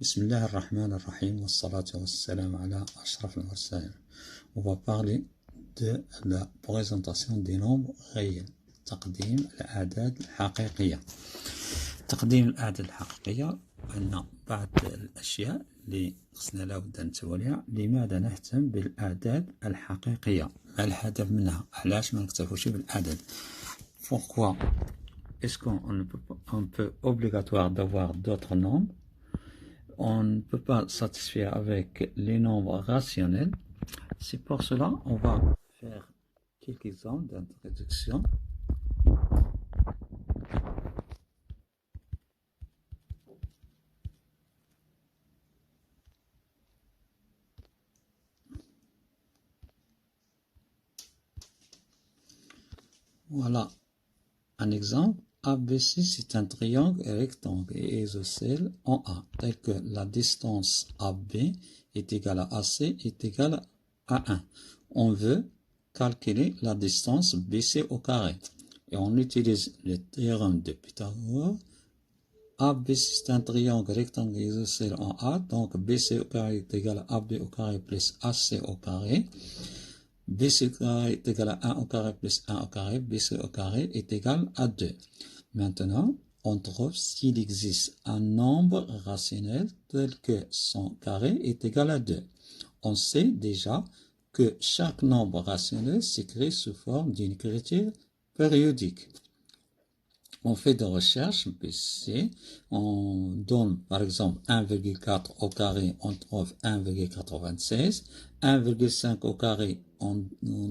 Bismillah ar-Rahman ar-Rahim, wa salatu wa salam ala ashraf al-mursalin. On va parler de la présentation des nombres réels. تقديم الأعداد الحقيقية. تقديم الأعداد الحقيقية عندنا بعض الأشياء اللي خصنا لابد نتوليها. لماذا نهتم بالأعداد الحقيقية؟ ما الهدف منها؟ علاش ما نكتفوش بالأعداد؟ Pourquoi est-ce qu'on peut obligatoire d'avoir d'autres nombres? On ne peut pas satisfaire avec les nombres rationnels. C'est pour cela on va faire quelques exemples d'introduction. Voilà un exemple. ABC, c'est un triangle rectangle et isocèle en A, tel que la distance AB est égale à AC est égale à 1. On veut calculer la distance BC au carré. Et on utilise le théorème de Pythagore. ABC, c'est un triangle rectangle et isocèle en A, donc BC au carré est égal à AB au carré plus AC au carré. BC au carré est égal à 1 au carré plus 1 au carré, BC au carré est égal à 2. Maintenant, on trouve s'il existe un nombre rationnel tel que son carré est égal à 2. On sait déjà que chaque nombre rationnel s'écrit sous forme d'une écriture périodique. On fait des recherches BC, on donne par exemple 1,4 au carré, on trouve 1,96, 1,5 au carré, on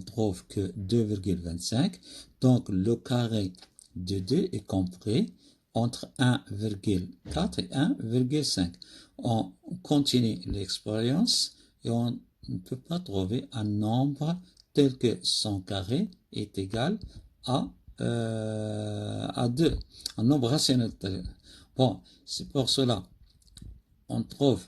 trouve que 2,25, donc le carré de 2 est compris entre 1,4 et 1,5. On continue l'expérience et on ne peut pas trouver un nombre tel que son carré est égal à 2, un nombre rationnel. Bon, c'est pour cela on trouve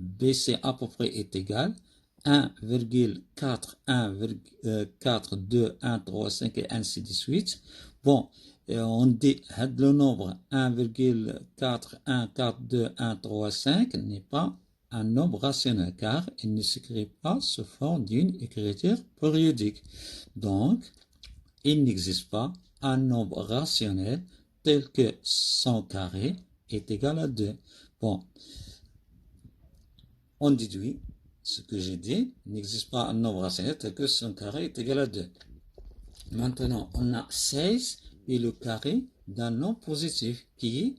BC à peu près est égal 1,4, 1,4, 2, 1, 3, 5 et ainsi de suite. Bon, on dit le nombre 1,4, 1, 4, 2, 1, 3, 5 n'est pas un nombre rationnel car il ne s'écrit pas sous forme d'une écriture périodique. Donc, il n'existe pas un nombre rationnel tel que son carré est égal à 2. Bon, on déduit ce que j'ai dit, il n'existe pas un nombre rationnel tel que son carré est égal à 2. Maintenant, on a 16 et le carré d'un nombre positif qui est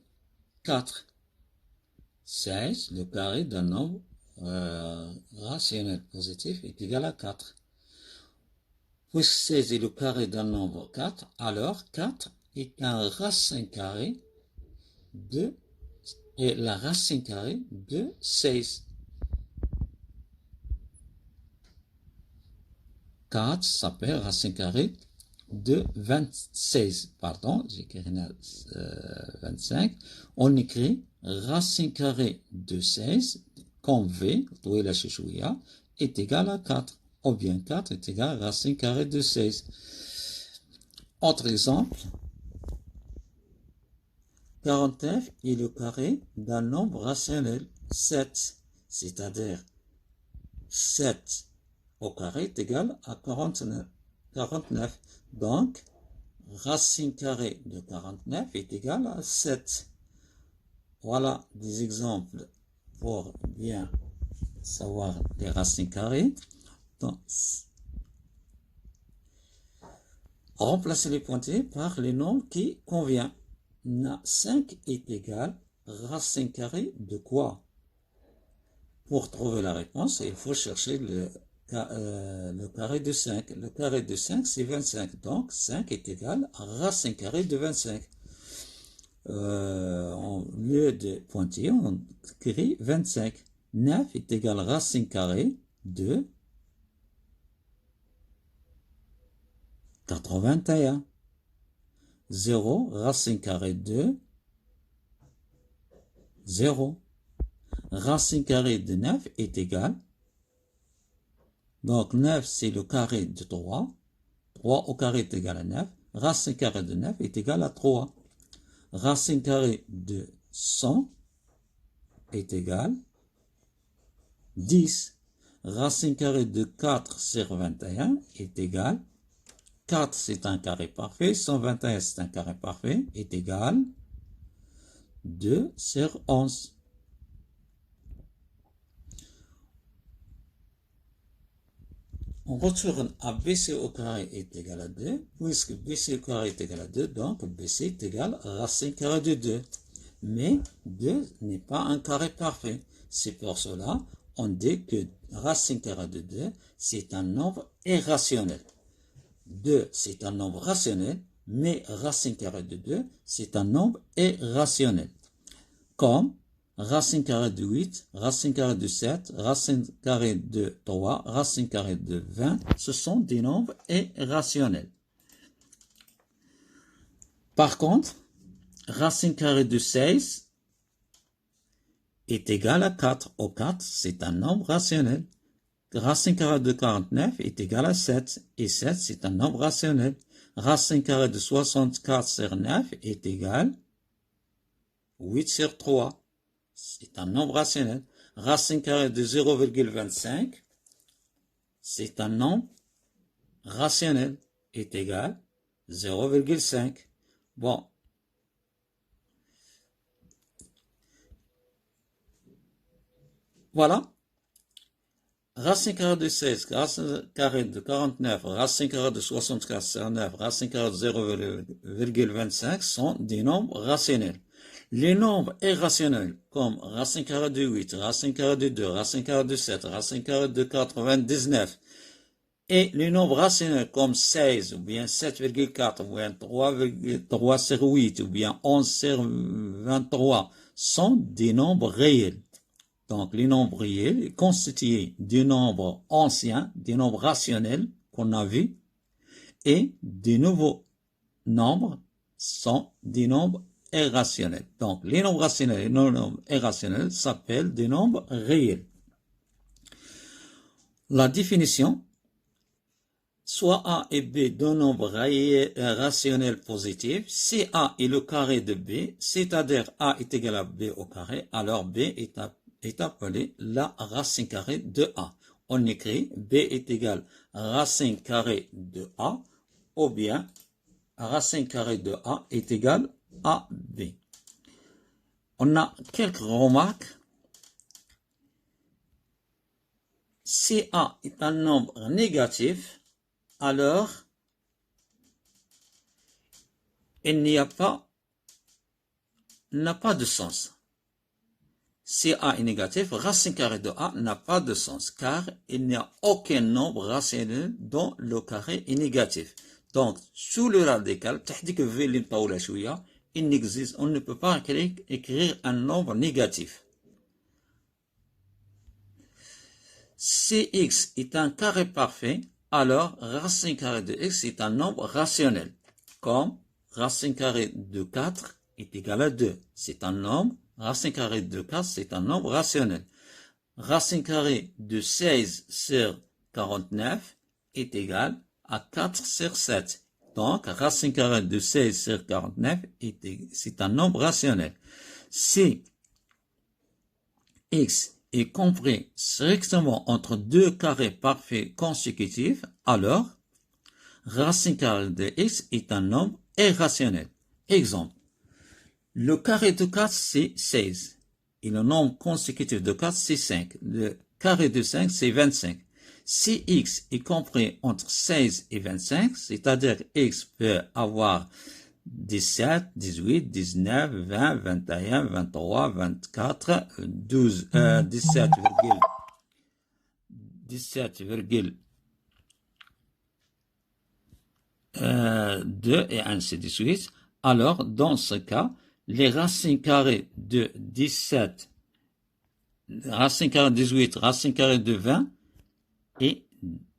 4. 16, le carré d'un nombre rationnel positif est égal à 4. Puisque 16 est le carré d'un nombre 4, alors 4 est un racine carré de, et la racine carrée de 16. 4 s'appelle racine carrée de 26. Pardon, j'ai écrit 25. On écrit racine carrée de 16 comme V, est égal à 4. Ou bien 4 est égal à racine carrée de 16. Autre exemple, 49 est le carré d'un nombre rationnel 7, c'est-à-dire 7 au carré est égal à 49. Donc, racine carrée de 49 est égal à 7. Voilà des exemples pour bien savoir les racines carrées. Donc, remplacez les pointillés par les nombres qui conviennent. 5 est égal racine carrée de quoi? Pour trouver la réponse, il faut chercher le carré de 5. Le carré de 5, c'est 25. Donc, 5 est égal à racine carrée de 25. En lieu de pointillés, on écrit 25. 9 est égal à racine carrée de 81. 0, racine carrée de 0. Racine carrée de 9 est égal. Donc 9 c'est le carré de 3. 3 au carré est égal à 9. Racine carrée de 9 est égal à 3. Racine carrée de 100 est égal 10. Racine carrée de 4 sur 21 est égal 4, c'est un carré parfait. 121, c'est un carré parfait, est égal 2 sur 11. On retourne à BC au carré est égal à 2. Puisque BC au carré est égal à 2, donc BC est égal à racine carrée de 2. Mais 2 n'est pas un carré parfait. C'est pour cela on dit que racine carrée de 2, c'est un nombre irrationnel. 2, c'est un nombre rationnel, mais racine carrée de 2, c'est un nombre irrationnel. Comme racine carrée de 8, racine carrée de 7, racine carrée de 3, racine carrée de 20, ce sont des nombres irrationnels. Par contre, racine carrée de 16 est égal à 4. Au 4, c'est un nombre rationnel. Racine carrée de 49 est égal à 7. Et 7, c'est un nombre rationnel. Racine carrée de 64 sur 9 est égal à 8 sur 3. C'est un nombre rationnel. Racine carrée de 0,25, c'est un nombre rationnel, est égal à 0,5. Bon. Voilà. Racine carrée de 16, racine carrée de 49, racine carrée de 64 sur 9, racine carrée de 0,25 sont des nombres rationnels. Les nombres irrationnels, comme racine carrée de 8, racine carrée de 2, racine carrée de 7, racine carrée de 99, et les nombres rationnels comme 16, ou bien 7,4, ou bien 3,3 sur 8, ou bien 11 sur 23, sont des nombres réels. Donc, les nombres réels constitués des nombres anciens, des nombres rationnels qu'on a vus, et des nouveaux nombres sont des nombres irrationnels. Donc, les nombres rationnels et les nombres irrationnels s'appellent des nombres réels. La définition, soit A et B deux nombres rationnels positifs, si A est le carré de B, c'est-à-dire A est égal à B au carré, alors B est appelé la racine carrée de A. On écrit B est égal à racine carrée de A, ou bien racine carrée de A est égal à B. On a quelques remarques. Si A est un nombre négatif, alors il n'a pas de sens. Si A est négatif, racine carrée de A n'a pas de sens, car il n'y a aucun nombre rationnel dont le carré est négatif. Donc, sous le radical, il n'existe, on ne peut pas écrire un nombre négatif. Si x est un carré parfait, alors racine carrée de x est un nombre rationnel, comme racine carrée de 4 est égal à 2. C'est un nombre. Racine carrée de 4, c'est un nombre rationnel. Racine carrée de 16 sur 49 est égal à 4 sur 7. Donc, racine carrée de 16 sur 49 c'est un nombre rationnel. Si x est compris strictement entre deux carrés parfaits consécutifs, alors racine carrée de x est un nombre irrationnel. Exemple. Le carré de 4, c'est 16. Et le nombre consécutif de 4, c'est 5. Le carré de 5, c'est 25. Si x est compris entre 16 et 25, c'est-à-dire x peut avoir 17, 18, 19, 20, 21, 23, 24, 12, 17,2 et ainsi de suite. Alors, dans ce cas, les racines carrées de 17, racine carrée de 18, racine carrée de 20, et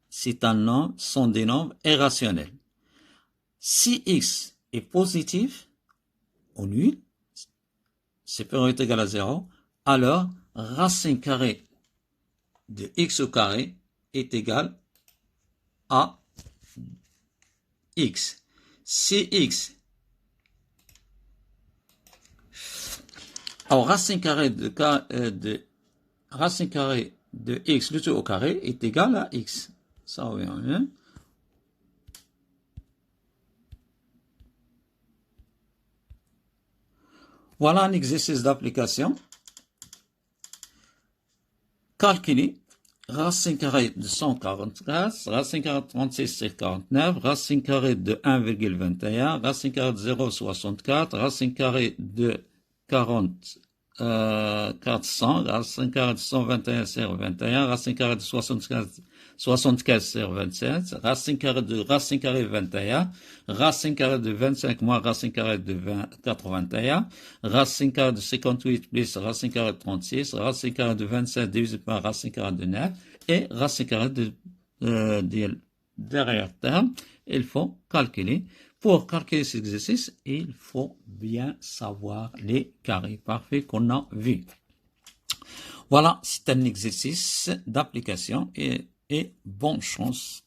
c'est un nombre, sont des nombres irrationnels. Si x est positif, ou nul, supérieur ou égal à 0, alors racine carrée de x au carré est égal à x. Si x Alors, racine carrée racine carrée de x luté au carré est égal à x. Ça revient bien. Voilà un exercice d'application. Calculer racine carrée de 144, racine carrée de 36,49, racine carrée de 1,21, racine carrée de 0,64, racine carrée de 400, racine carrée de 121,21, racine carrée de 75,27, racine carrée de 21, racine carrée de 25 moins racine carrée de 81, racine carrée de 58 plus racine carrée de 36, racine carrée de 27 divisé par racine carrée de 9 et racine carrée de derrière terme. Il faut calculer. Pour calculer cet exercice, il faut bien savoir les carrés parfaits qu'on a vus. Voilà, c'est un exercice d'application et bonne chance.